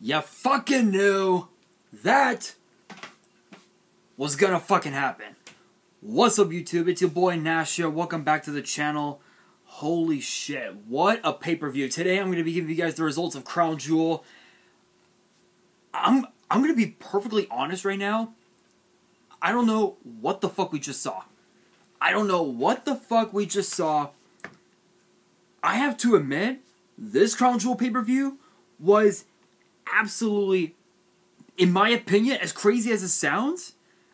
You fucking knew that was gonna fucking happen. What's up, YouTube? It's your boy Nash here. Welcome back to the channel. Holy shit, what a pay-per-view. Today I'm gonna be giving you guys the results of Crown Jewel. I'm gonna be perfectly honest right now. I don't know what the fuck we just saw. I have to admit, this Crown Jewel pay-per-view was absolutely, in my opinion, as crazy as it sounds,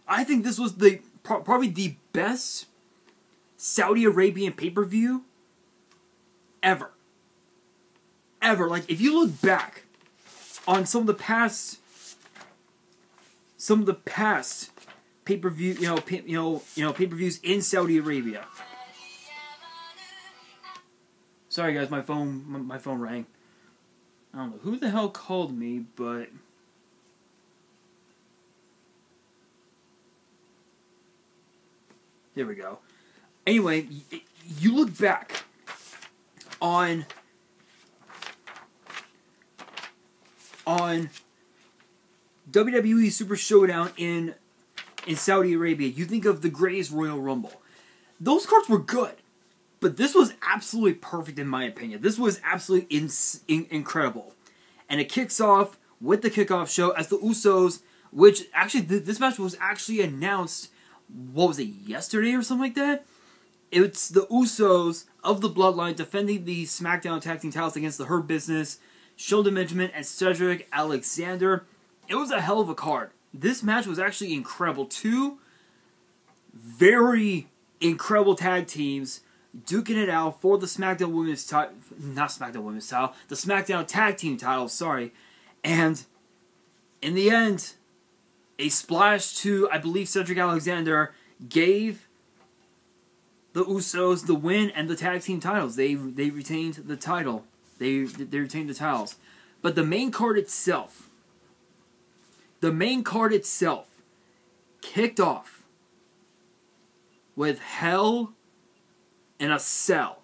I think this was probably the best Saudi Arabian pay-per-view ever. Like, if you look back on some of the past pay-per-view, pay-per-views in Saudi Arabia. Sorry guys, my phone rang. I don't know who the hell called me, but there we go. Anyway, you look back on WWE Super Showdown in Saudi Arabia, you think of the Greatest Royal Rumble. Those cards were good, but this was absolutely perfect in my opinion. This was absolutely incredible. And it kicks off with the kickoff show as the Usos, which actually, this match was actually announced, what was it, yesterday or something like that? It's the Usos of the Bloodline defending the SmackDown Tag Team titles against the Hurt Business, Shelton Benjamin, and Cedric Alexander. It was a hell of a card. This match was actually incredible. Two very incredible tag teams duking it out for the SmackDown Women's title, not SmackDown Women's title, the SmackDown Tag Team title, sorry. And in the end, a splash to, I believe, Cedric Alexander gave the Usos the win and the tag team titles. They retained the title. They retained the titles. But the main card itself kicked off with Hell in a Cell.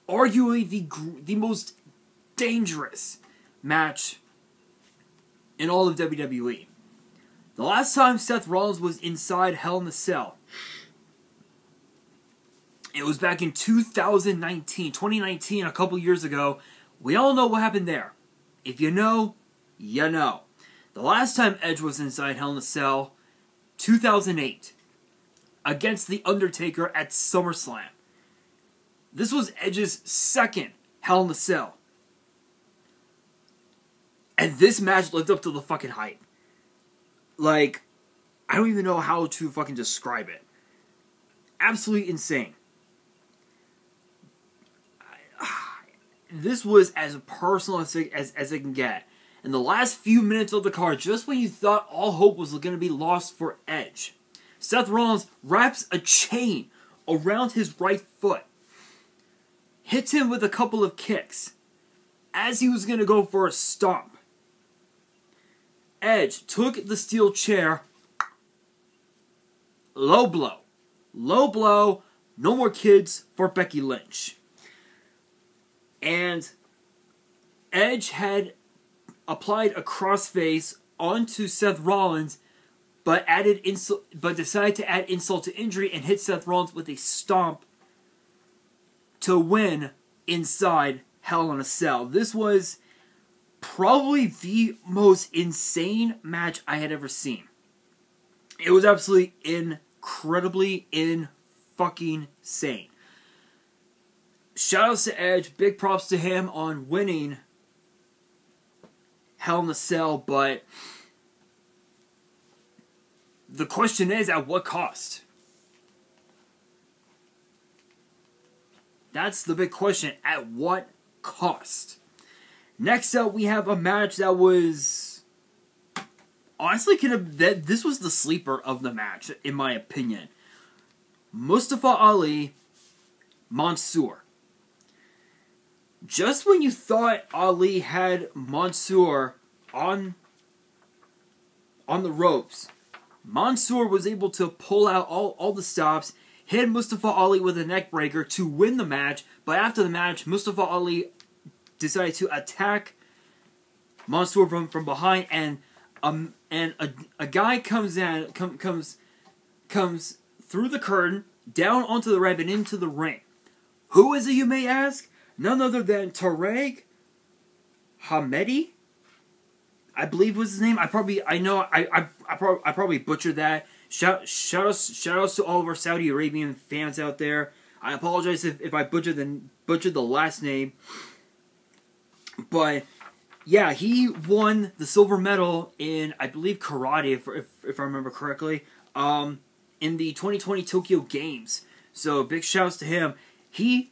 Arguably the most dangerous match in all of WWE. The last time Seth Rollins was inside Hell in a Cell, it was back in 2019, a couple years ago. We all know what happened there. If you know, you know. The last time Edge was inside Hell in a Cell, 2008, against The Undertaker at SummerSlam. This was Edge's second Hell in a Cell. And this match lived up to the fucking hype. Like, I don't even know how to fucking describe it. Absolutely insane. This was as personal as it can get. In the last few minutes of the card, just when you thought all hope was going to be lost for Edge, Seth Rollins wraps a chain around his right foot, hits him with a couple of kicks, as he was going to go for a stomp. Edge took the steel chair, low blow, no more kids for Becky Lynch. And Edge had applied a crossface onto Seth Rollins, but decided to add insult to injury and hit Seth Rollins with a stomp to win inside Hell in a Cell. This was probably the most insane match I had ever seen. It was absolutely incredibly fucking insane. Shoutouts to Edge, big props to him on winning Hell in a Cell, but the question is, at what cost? That's the big question. At what cost? Next up, we have a match that was honestly this was the sleeper of the match, in my opinion. Mustafa Ali, Mansoor. Just when you thought Ali had Mansoor on the ropes, Mansoor was able to pull out all the stops, hit Mustafa Ali with a neck breaker to win the match, but after the match, Mustafa Ali decided to attack Mansoor from behind, and a guy comes through the curtain, down onto the ramp and into the ring. Who is it, you may ask? None other than Tarek Hamedi, I believe was his name. I probably butchered that. Shout outs to all of our Saudi Arabian fans out there. I apologize if I butchered the last name. But yeah, he won the silver medal in, I believe, karate, if I remember correctly, in the 2020 Tokyo Games. So big shouts to him. He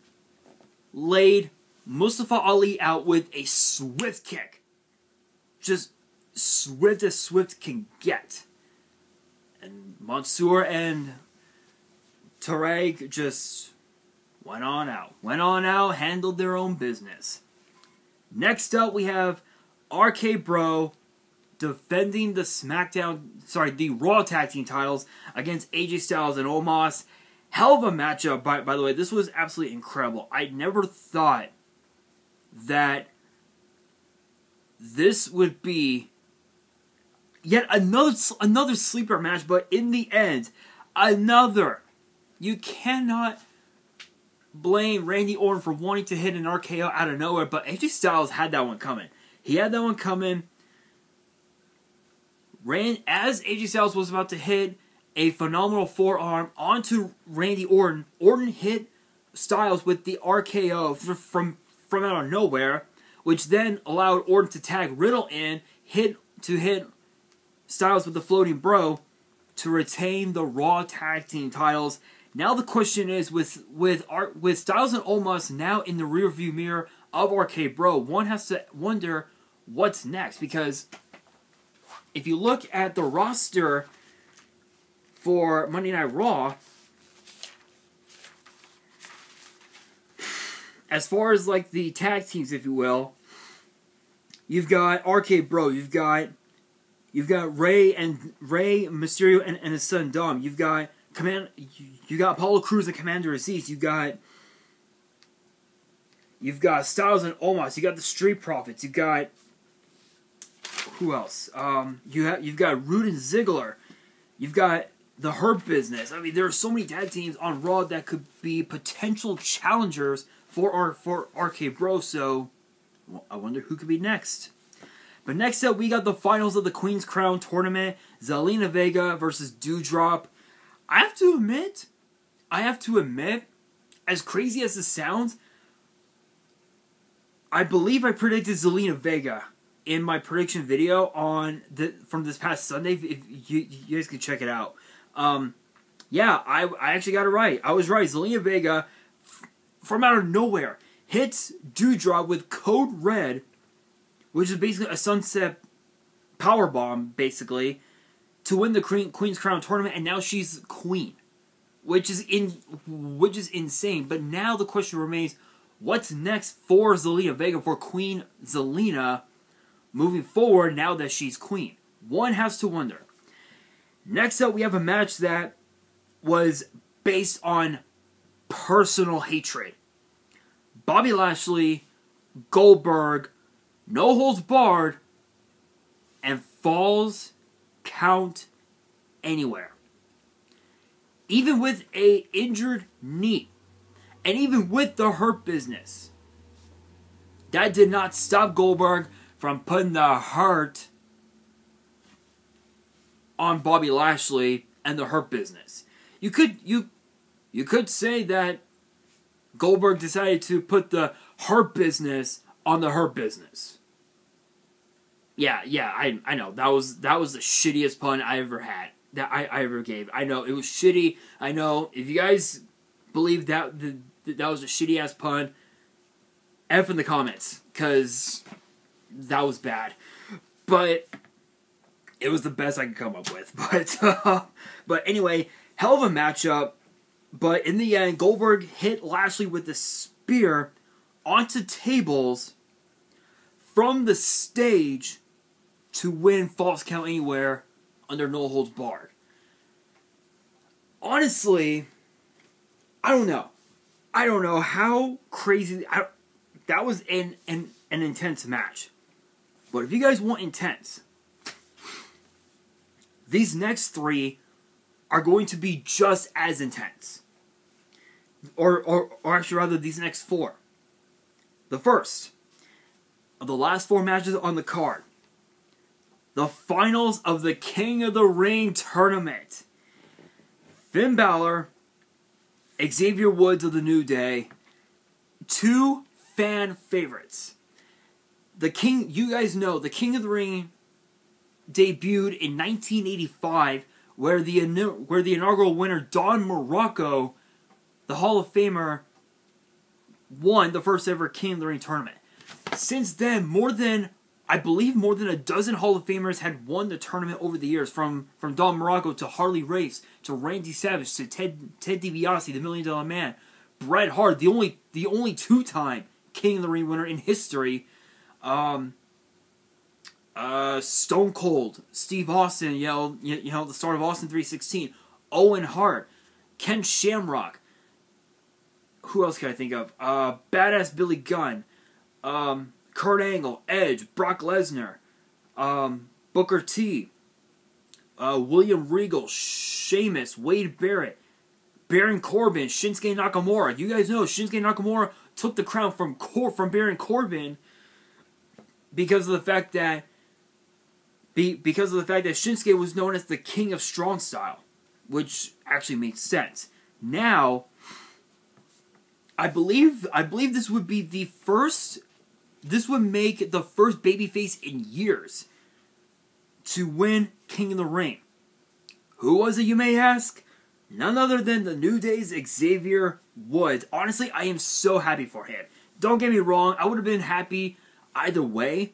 laid Mustafa Ali out with a swift kick. Just swift as swift can get. And Mansoor and Tarek just went on out, handled their own business. Next up, we have RK Bro defending the Raw Tag Team titles against AJ Styles and Omos. Hell of a matchup, by the way. This was absolutely incredible. I never thought that this would be yet another sleeper match, but in the end, you cannot blame Randy Orton for wanting to hit an RKO out of nowhere, but AJ Styles had that one coming. He had that one coming. As AJ Styles was about to hit a phenomenal forearm onto Randy Orton, Orton hit Styles with the RKO from out of nowhere, which then allowed Orton to tag Riddle in, hit Styles with the floating bro to retain the Raw Tag Team titles. Now the question is, with Styles and Omos now in the rearview mirror of RK Bro, one has to wonder what's next, because if you look at the roster for Monday Night Raw, as far as like the tag teams, if you will, you've got RK Bro, you've got Rey Mysterio and his son Dom, you got Apollo Crews and Commander Aziz, you've got Styles and Omos, you got the Street Profits, you got who else? You've got Rude and Ziggler, you've got the Hurt Business. I mean, there are so many tag teams on Raw that could be potential challengers for RK Bro. So I wonder who could be next. But next up, we got the finals of the Queen's Crown tournament: Zelina Vega versus Doudrop. I have to admit, as crazy as this sounds, I believe I predicted Zelina Vega in my prediction video from this past Sunday. If you guys can check it out. Yeah, I actually got it right. I was right. Zelina Vega, from out of nowhere, hits Doudrop with Code Red, which is basically a sunset powerbomb, basically, to win the Queen's Crown tournament, and now she's queen, which is insane. But now the question remains: what's next for Zelina Vega, for Queen Zelina, moving forward now that she's queen? One has to wonder. Next up, we have a match that was based on personal hatred. Bobby Lashley, Goldberg, no holds barred, and Falls Count Anywhere. Even with a injured knee, and even with the Hurt Business, that did not stop Goldberg from putting the hurt on Bobby Lashley and the Hurt Business. You could say that Goldberg decided to put the Hurt Business on the Hurt Business. Yeah, I know. That was the shittiest pun I ever had. That I ever gave. I know, it was shitty. I know, if you guys believe that that was a shitty ass pun, F in the comments, because that was bad. But it was the best I could come up with. But anyway, hell of a matchup. But in the end, Goldberg hit Lashley with the spear onto tables from the stage to win Falls Count Anywhere under no holds barred. Honestly, I don't know. I don't know how crazy. That was an intense match. But if you guys want intense, these next 3 are going to be just as intense. Or actually rather, these next 4. The first of the last 4 matches on the card. The finals of the King of the Ring tournament. Finn Balor, Xavier Woods of the New Day. 2 fan favorites. The King, you guys know, the King of the Ring debuted in 1985, where the inaugural winner, Don Morocco, the Hall of Famer, won the first ever King of the Ring tournament. Since then, I believe more than a dozen Hall of Famers had won the tournament over the years, from Don Morocco to Harley Race to Randy Savage to Ted DiBiase, the $1 Million Man, Bret Hart, the only 2-time King of the Ring winner in history, Stone Cold, Steve Austin, you know the start of Austin 316, Owen Hart, Ken Shamrock. Who else can I think of? Badass Billy Gunn, Kurt Angle, Edge, Brock Lesnar, Booker T, William Regal, Sheamus, Wade Barrett, Baron Corbin, Shinsuke Nakamura. You guys know Shinsuke Nakamura took the crown from Baron Corbin because of the fact that Shinsuke was known as the King of Strong Style, which actually makes sense. Now, I believe this would be the first. This would make the first babyface in years to win King of the Ring. Who was it, you may ask? None other than the New Day's Xavier Woods. Honestly, I am so happy for him. Don't get me wrong, I would have been happy either way.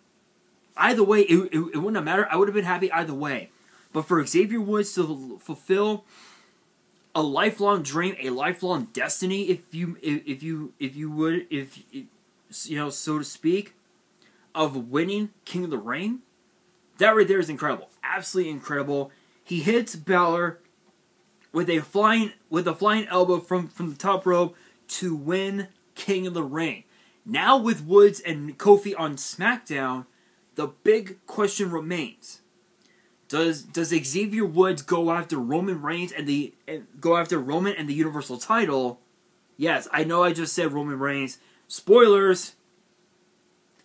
Either way, it wouldn't have mattered. I would have been happy either way. But for Xavier Woods to fulfill a lifelong dream, a lifelong destiny, if you would, so to speak, of winning King of the Ring, that right there is incredible. Absolutely incredible. He hits Balor with a flying elbow from the top rope to win King of the Ring. Now with Woods and Kofi on SmackDown, the big question remains: Does Xavier Woods go after Roman Reigns and the Universal title? Yes, I know I just said Roman Reigns. Spoilers.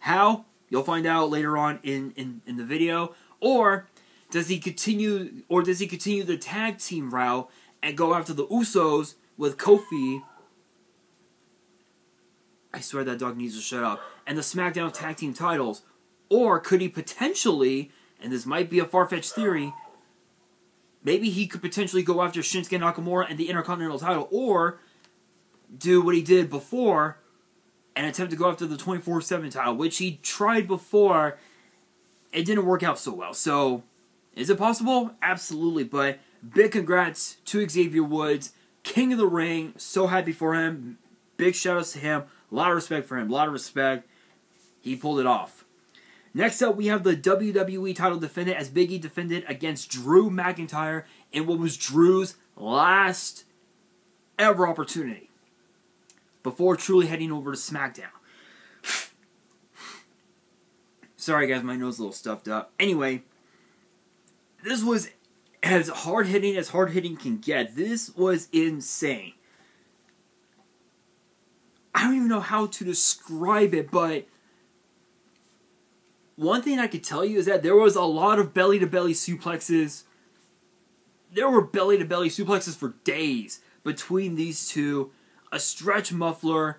How? You'll find out later on in the video. Or does he continue the tag team route and go after the Usos with Kofi? I swear that dog needs to shut up. And the SmackDown tag team titles. Or could he potentially, and this might be a far-fetched theory, maybe he could potentially go after Shinsuke Nakamura and the Intercontinental title, or do what he did before and attempt to go after the 24/7 title, which he tried before. It didn't work out so well. So, is it possible? Absolutely. But big congrats to Xavier Woods, King of the Ring. So happy for him. Big shout-outs to him. A lot of respect for him. A lot of respect. He pulled it off. Next up, we have the WWE title defendant, as Big E defended against Drew McIntyre in what was Drew's last ever opportunity before truly heading over to SmackDown. Sorry guys, my nose is a little stuffed up. Anyway, this was as hard-hitting can get. This was insane. I don't even know how to describe it, but one thing I could tell you is that there was a lot of belly-to-belly suplexes. There were belly-to-belly suplexes for days between these two. A stretch muffler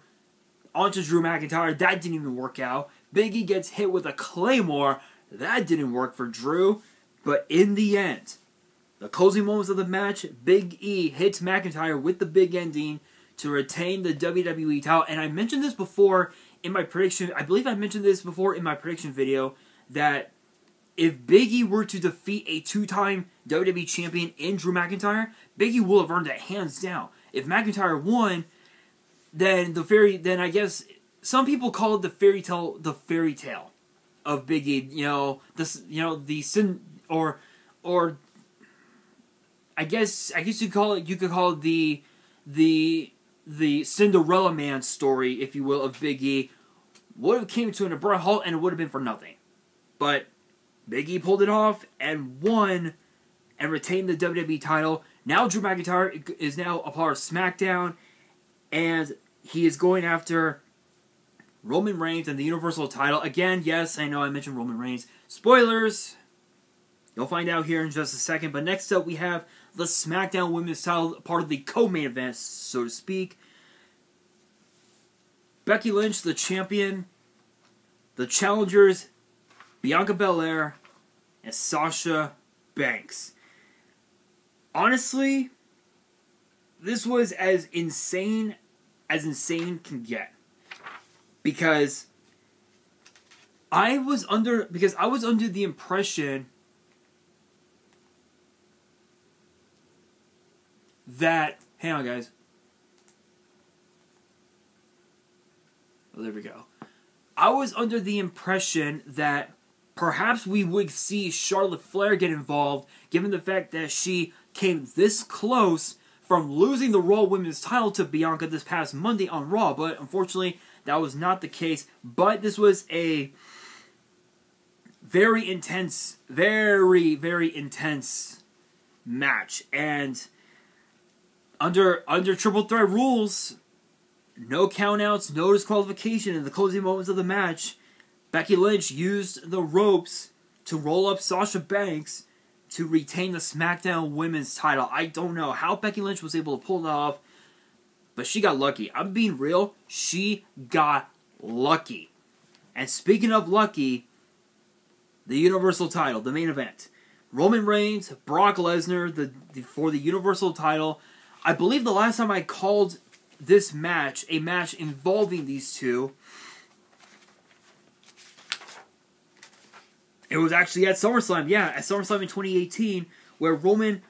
onto Drew McIntyre. That didn't even work out. Big E gets hit with a Claymore. That didn't work for Drew. But in the end, the closing moments of the match, Big E hits McIntyre with the big ending to retain the WWE title. And I mentioned this before in my prediction. I believe I mentioned this before in my prediction video, that if Big E were to defeat a 2-time WWE champion in Drew McIntyre, Big E will have earned it hands down. If McIntyre won, then I guess some people call it the fairy tale of Big E. Or I guess you could call it the Cinderella Man story, if you will, of Big E. Would have came to an abrupt halt, and it would have been for nothing. But Big E pulled it off and won and retained the WWE title. Now Drew McIntyre is now a part of SmackDown, and he is going after Roman Reigns and the Universal title. Again, yes, I know I mentioned Roman Reigns. Spoilers! You'll find out here in just a second. But next up, we have the SmackDown Women's title, part of the co-main event, so to speak. Becky Lynch, the champion. The challengers, Bianca Belair and Sasha Banks. Honestly, this was as insane can get. Because I was under the impression that, hang on guys. Oh, there we go. I was under the impression that perhaps we would see Charlotte Flair get involved, given the fact that she came this close from losing the Raw Women's title to Bianca this past Monday on Raw, but unfortunately that was not the case. But this was a very intense match, and under triple threat rules, no countouts, no disqualification in the closing moments of the match, Becky Lynch used the ropes to roll up Sasha Banks to retain the SmackDown Women's title. I don't know how Becky Lynch was able to pull it off, but she got lucky. I'm being real. She got lucky. And speaking of lucky, the Universal title, the main event. Roman Reigns, Brock Lesnar for the Universal title. I believe the last time I called this match a match involving these two, it was actually at SummerSlam. Yeah, at SummerSlam in 2018, where Roman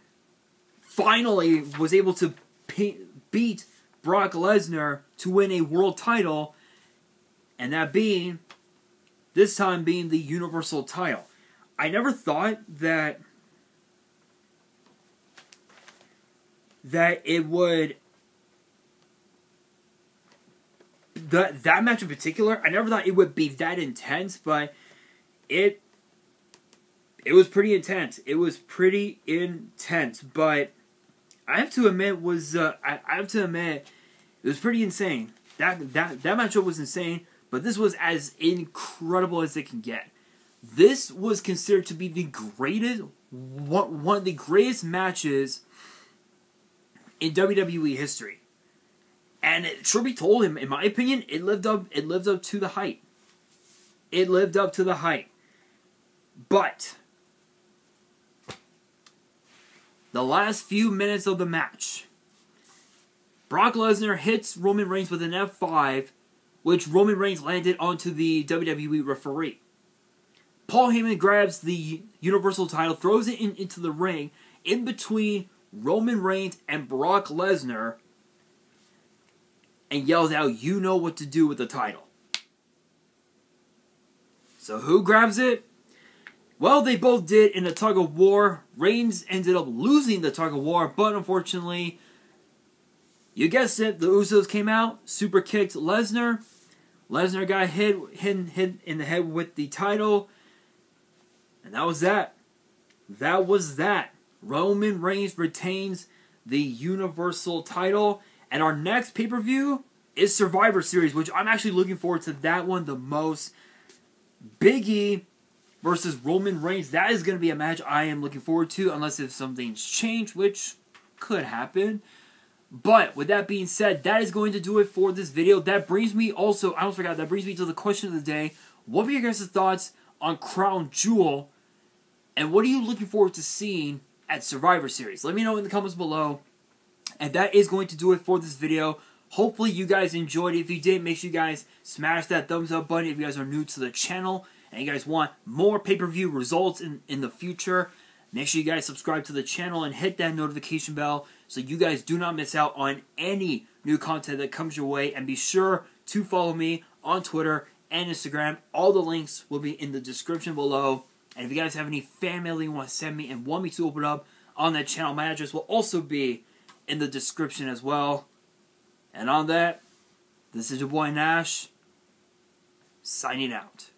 finally was able to beat Brock Lesnar to win a world title, and this time being the Universal title. I never thought that it would, that match in particular, I never thought it would be that intense, but it was pretty intense. It was pretty intense, but I have to admit it was pretty insane. That matchup was insane, but this was as incredible as it can get. This was considered to be the greatest, one of the greatest matches in WWE history. And it should be told him, in my opinion, it lived up to the hype. It lived up to the hype. But the last few minutes of the match, Brock Lesnar hits Roman Reigns with an F5, which Roman Reigns landed onto the WWE referee. Paul Heyman grabs the Universal title, throws it into the ring, in between Roman Reigns and Brock Lesnar, and yells out, "You know what to do with the title." So who grabs it? Well, they both did in a tug of war. Reigns ended up losing the tug of war, but unfortunately, you guessed it, the Usos came out, super kicked Lesnar. Lesnar got hit in the head with the title, and that was that. That was that. Roman Reigns retains the Universal title. And our next pay-per-view is Survivor Series, which I'm actually looking forward to that one the most. Big E versus Roman Reigns. That is going to be a match I am looking forward to, unless if something's changed, which could happen. But with that being said, that is going to do it for this video. That brings me also, I almost forgot, that brings me to the question of the day. What were your guys' thoughts on Crown Jewel? And what are you looking forward to seeing at Survivor Series? Let me know in the comments below. And that is going to do it for this video. Hopefully you guys enjoyed it. If you did, make sure you guys smash that thumbs up button if you guys are new to the channel and you guys want more pay-per-view results in the future. Make sure you guys subscribe to the channel and hit that notification bell so you guys do not miss out on any new content that comes your way. And be sure to follow me on Twitter and Instagram. All the links will be in the description below. And if you guys have any fan mail you want to send me and want me to open up on that channel, my address will also be in the description as well. And on that, this is your boy Nash, signing out.